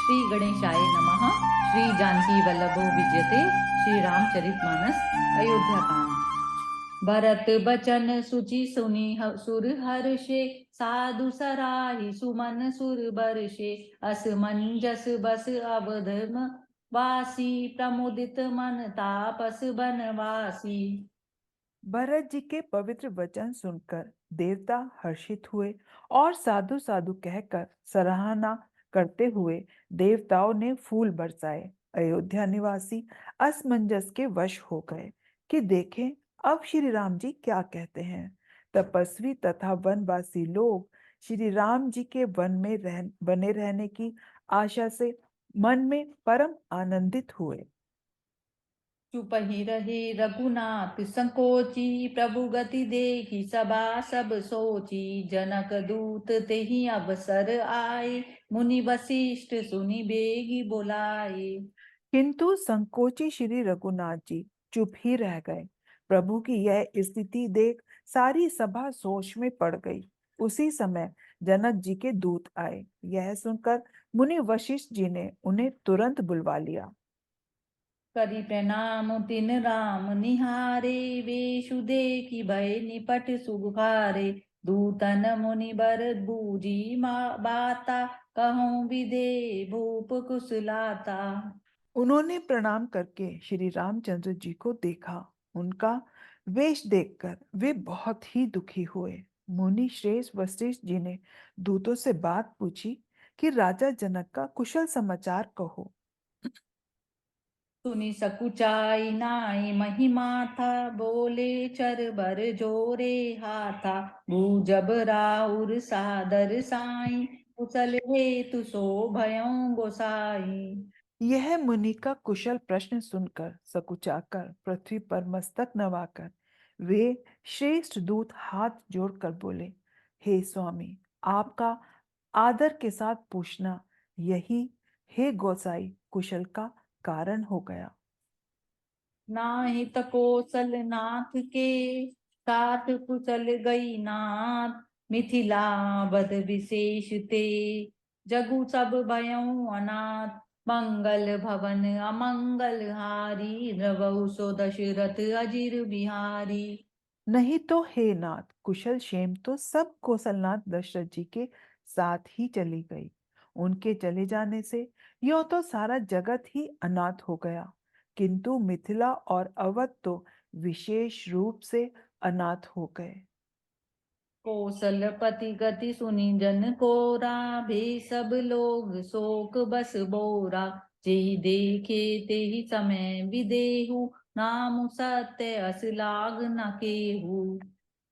श्री गणेशाय नमः। श्री जानकी वल्लभो विजयते। श्री रामचरितमानस अयोध्या कांड। भरत बचन सुचि सुनि सुर हर्षे, साधु सराहि सुमन सुर बरषे। असमंजस बस अवधम वासी, प्रमुदित मन तापस बनवासी। भरत जी के पवित्र वचन सुनकर देवता हर्षित हुए और साधु साधु कहकर सराहना करते हुए देवताओं ने फूल बरसाए। अयोध्या निवासी असमंजस के वश हो गए कि देखें अब श्री राम जी क्या कहते हैं। तपस्वी तथा वनवासी लोग श्री राम जी के वन में बने रहने की आशा से मन में परम आनंदित हुए। चुप ही रहे रघुनाथ संकोची, प्रभु गति देखी सभा सब सोची। जनक दूत ते ही अवसर आए, मुनि वशिष्ठ सुनि बेगी बुलाए। किंतु संकोची श्री रघुनाथ जी चुप ही रह गए। प्रभु की यह स्थिति देख सारी सभा सोच में पड़ गई। उसी समय जनक जी के दूत आए। यह सुनकर मुनि वशिष्ठ जी ने उन्हें तुरंत बुलवा लिया। करि प्रणाम तिन राम निहारे, वेशु देखी भय निपट सुखारे। दूतन मुनि बर बूझी बाता, कहूँ विदे भूप कुशलाता। उन्होंने प्रणाम करके श्री रामचंद्र जी को देखा। उनका वेश देखकर वे बहुत ही दुखी हुए। मुनि श्रेष्ठ वशिष्ठ जी ने दूतों से बात पूछी कि राजा जनक का कुशल समाचार कहो। सुनि सकुचाई नाई महिमा था, बोले चर बर जोरे हाथा। जब राउर सादर साई, कुशल हेतु सो भयों गोसाई। यह मुनि का कुशल प्रश्न सुनकर सकुचाकर पृथ्वी पर मस्तक नवाकर वे श्रेष्ठ दूत हाथ जोड़कर बोले, हे स्वामी, आपका आदर के साथ पूछना यही हे गोसाई कुशल का कारण हो गया। नाहि त कौशल नाथ के, साथ कुशल गई नाथ। मिथिला बद विशेष ते, जगु सब भयउ अनाथ। मंगल भवन अमंगल हारी, द्रवहु सो दशरथ अजिर बिहारी। नहीं तो हे नाथ, कुशल क्षेम तो सब कौशलनाथ दशरथ जी के साथ ही चली गई। उनके चले जाने से यो तो सारा जगत ही अनाथ हो गया, किंतु मिथिला और अवध तो विशेष रूप से अनाथ हो गए। कौशलपति गति सुनि जन कोरा, भी सब लोग शोक बस बोरा। जेहि देखे तेहि समय विदेहु, नाम सत्य अस लाग न केहू।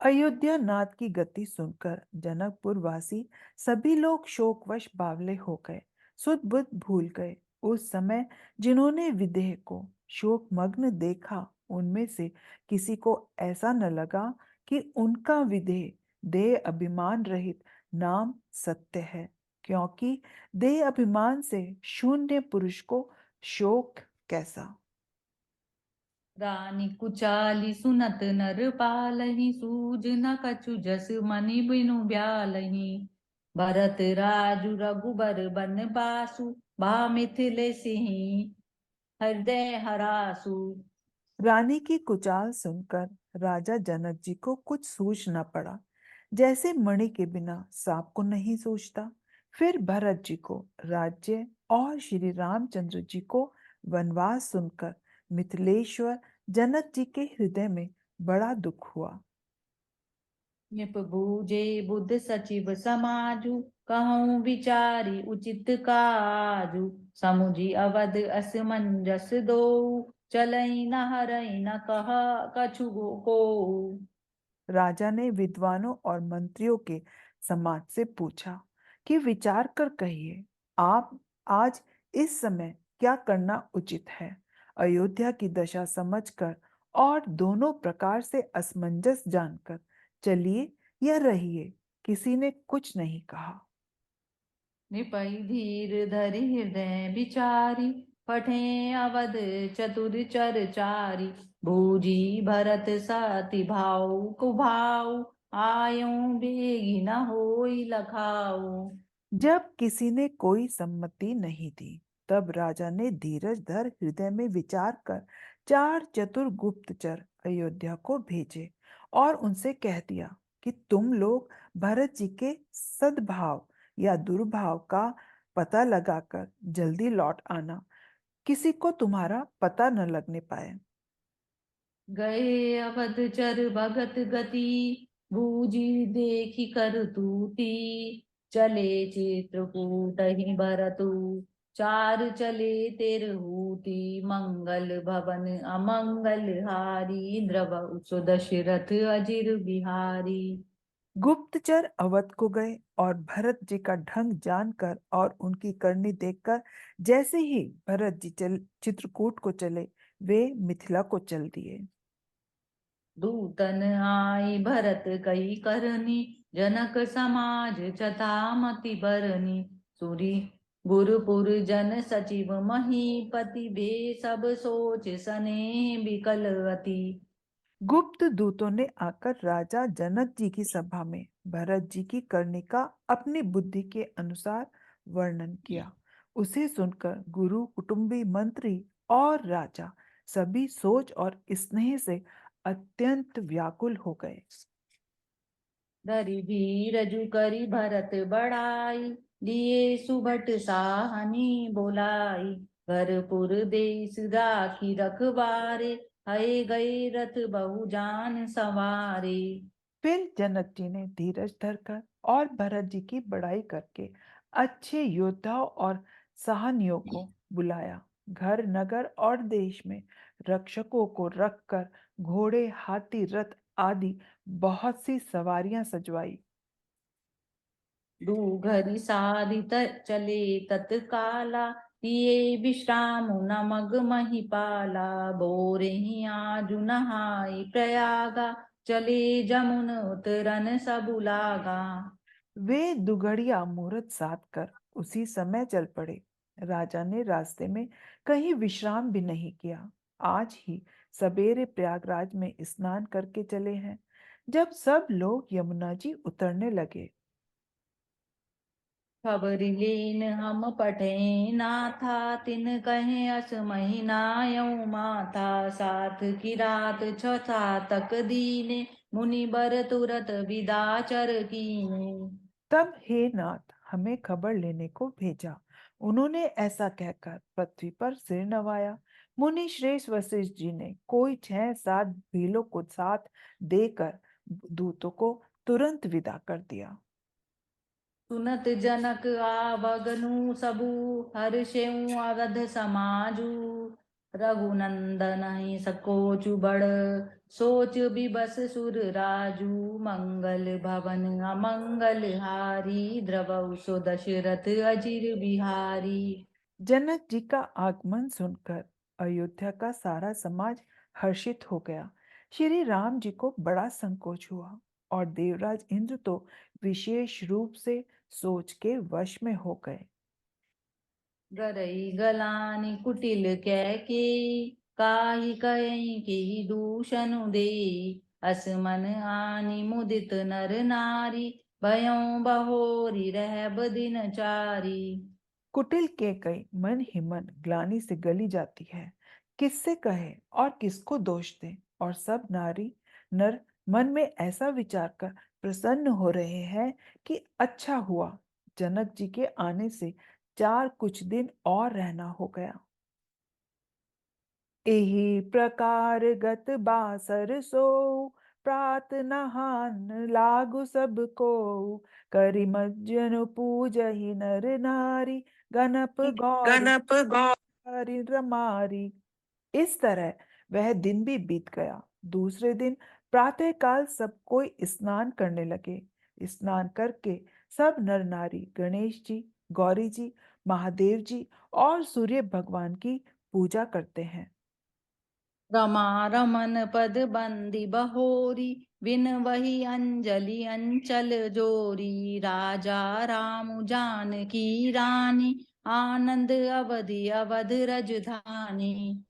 अयोध्या नाथ की गति सुनकर जनकपुर वासी सभी लोग शोकवश बावले हो गए, सुध बुध भूल गए। उस समय जिन्होंने विदेह को शोक मग्न देखा, उनमें से किसी को ऐसा न लगा कि उनका विदेह देह अभिमान रहित नाम सत्य है, क्योंकि देह अभिमान से शून्य पुरुष को शोक कैसा। रानी कुचाली सुनत नर पालही, सूझ न कछु जस मनि बिनु ब्यालही। भरत राजु रघुबर बन बासु, भा मिथिले सिंह हृदय हरासु। रानी की कुचाल सुनकर राजा जनक जी को कुछ सूझ न पड़ा, जैसे मणि के बिना सांप को नहीं सूझता। फिर भरत जी को राज्य और श्री रामचंद्र जी को वनवास सुनकर मिथिलेश्वर जनक जी के हृदय में बड़ा दुख हुआ। निप बूझे बुद्ध सचिव समाजु, कहूँ विचारी उचित काजु। समुझी अवध असमंजस दो, चलई न हरई न कह कछु को। राजा ने विद्वानों और मंत्रियों के समाज से पूछा कि विचार कर कहिए, आप आज इस समय क्या करना उचित है। अयोध्या की दशा समझकर और दोनों प्रकार से असमंजस जानकर चलिए या रहिए, किसी ने कुछ नहीं कहा। निपई धीर धरि हृदय विचारी, पठे अवध चतुर चर चारी। बूझी भरत सति भाव कुभाव, आयो बेगी न होई लखाऊ। जब किसी ने कोई सम्मति नहीं दी, तब राजा ने धीरज धर हृदय में विचार कर 4 चतुर गुप्तचर अयोध्या को भेजे और उनसे कह दिया कि तुम लोग भरत जी के सद्भाव या दुर्भाव का पता लगाकर जल्दी लौट आना, किसी को तुम्हारा पता न लगने पाए। गए अवध चर भगत गति, बूझी देखी कर तूती, चले चित्रकूट ही भरतु, चार चले तिरहूति, मंगल भवन अमंगल हारी, द्रव सुदशरथ अजिर बिहारी। गुप्तचर अवध को गए और भरत जी का ढंग जानकर और उनकी करनी देखकर जैसे ही भरत जी चित्रकूट को चले, वे मिथिला को चल दिए। दूतन आई भरत कई करनी, जनक समाज चता मति बरनी, सूरी गुरुपुर जन सचिव महीपति, बे सब सोच सने बिकल अति। गुप्त दूतों ने आकर राजा जनक जी की सभा में भरत जी की करनी का अपनी बुद्धि के अनुसार वर्णन किया। उसे सुनकर गुरु, कुटुंबी, मंत्री और राजा सभी सोच और स्नेह से अत्यंत व्याकुल हो गए। धरि धीर रजु करी भरत बढ़ाई, दिए सुभट साहनी बोलाई, घरपुर देश राखी रखबारे, हए गए रथ बहु जान सवारे। फिर जनक जी ने धीरज धरकर और भरत जी की बड़ाई करके अच्छे योद्धाओं और सहानियों को बुलाया। घर, नगर और देश में रक्षकों को रखकर घोड़े, हाथी, रथ आदि बहुत सी सवारियां सजवाई। दूघरि साधि चले तत्काला, पिए विश्राम न मग महिपाला, बोरे ही आजु नहाई प्रयागा, चले जमुन उतरन सबु लागा। वे दुगड़िया मुहूर्त साध कर उसी समय चल पड़े। राजा ने रास्ते में कहीं विश्राम भी नहीं किया। आज ही सवेरे प्रयागराज में स्नान करके चले हैं। जब सब लोग यमुना जी उतरने लगे, खबरि लेन हम पठे नाथा, तिन कहे अस महीना यऊ माथा, साथ की रात छठा तक दीने, मुनि बर तुरत विदा चर कीने। तब हे नाथ हमें खबर लेने को भेजा। उन्होंने ऐसा कहकर पृथ्वी पर सिर नवाया। मुनि श्रेष्ठ वशिष्ठ जी ने कोई 6-7 भीलों को साथ देकर दूतों को तुरंत विदा कर दिया। सुनत जनक आवगनु सबु, हर्षेउ अवध समाजु, रघुनंदन ही सकोचु बड़, सोच बिबस सुर राजू, मंगल भवन अमंगल हारी, द्रवउ सो दशरथ अजिर बिहारी। जनक जी का आगमन सुनकर अयोध्या का सारा समाज हर्षित हो गया। श्री राम जी को बड़ा संकोच हुआ और देवराज इंद्र तो विशेष रूप से सोच के वश में हो गए। गरई गलानी कुटिल कै के, काहि कहीं के दूषण दे, असमन आनी मुदित नर नारी, भयों बहोरी रहब दिन चारी। कुटिल के कई मन ही मन ग्लानि से गली जाती है। किससे कहे और किसको दोष दे। और सब नारी नर मन में ऐसा विचार कर प्रसन्न हो रहे हैं कि अच्छा हुआ जनक जी के आने से 4 कुछ दिन और रहना हो गया। एही प्रकार गत बासर सो, प्रात नहान लागु सबको, करि मज्जन पूजहि नर नारी, गणप गौर गणप गौ हरि रमारी। इस तरह वह दिन भी बीत गया। दूसरे दिन प्रातःकाल सब कोई स्नान करने लगे। स्नान करके सब नर नारी गणेश जी, गौरी जी, महादेव जी और सूर्य भगवान की पूजा करते हैं। रमा रमन पद बंदी बहोरी, बिन वही अंजलि अंचल जोरी, राजा राम जानकी रानी, आनंद अवधि अवध रजधानी।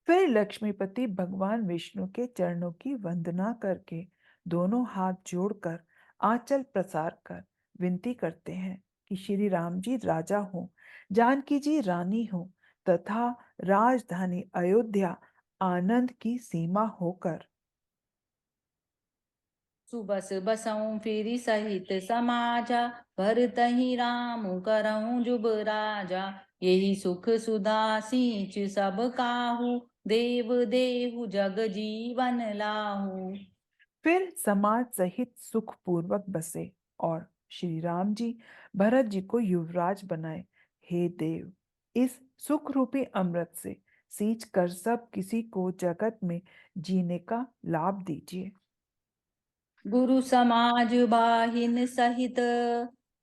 फिर लक्ष्मीपति भगवान विष्णु के चरणों की वंदना करके दोनों हाथ जोड़कर आंचल प्रसार कर विनती करते हैं कि श्री राम जी राजा हो, जानकी जी रानी हो तथा राजधानी अयोध्या आनंद की सीमा होकर। सुबस बसऊं फिरी सहित समाजा, भरतहि राम करऊं जुब राजा। यही सुख सुधा सींच सब काहू, देव देहु जग जीवन लाहू। फिर समाज सहित सुख पूर्वक बसे और श्री राम जी भरत जी को युवराज बनाए। हे देव, इस सुख रूपी अमृत से सींच कर सब किसी को जगत में जीने का लाभ दीजिए। गुरु समाज बाहिन सहित,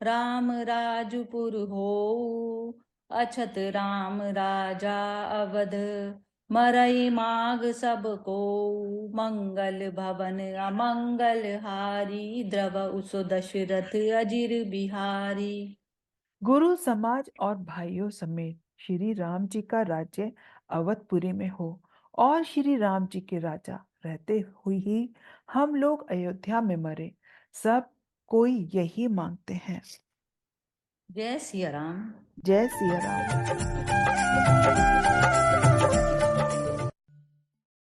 राम राजपुर हो। अछत राम राजा अवध, मरई माग सब को। मंगल भवन अमंगल हारी, द्रव उसो दशरथ अजिर बिहारी। गुरु समाज और भाइयों समेत श्री राम जी का राज्य अवधपुरी में हो और श्री राम जी के राजा रहते हुए ही हम लोग अयोध्या में मरे। सब कोई यही मांगते हैं। जय सिया राम। जय सिया राम।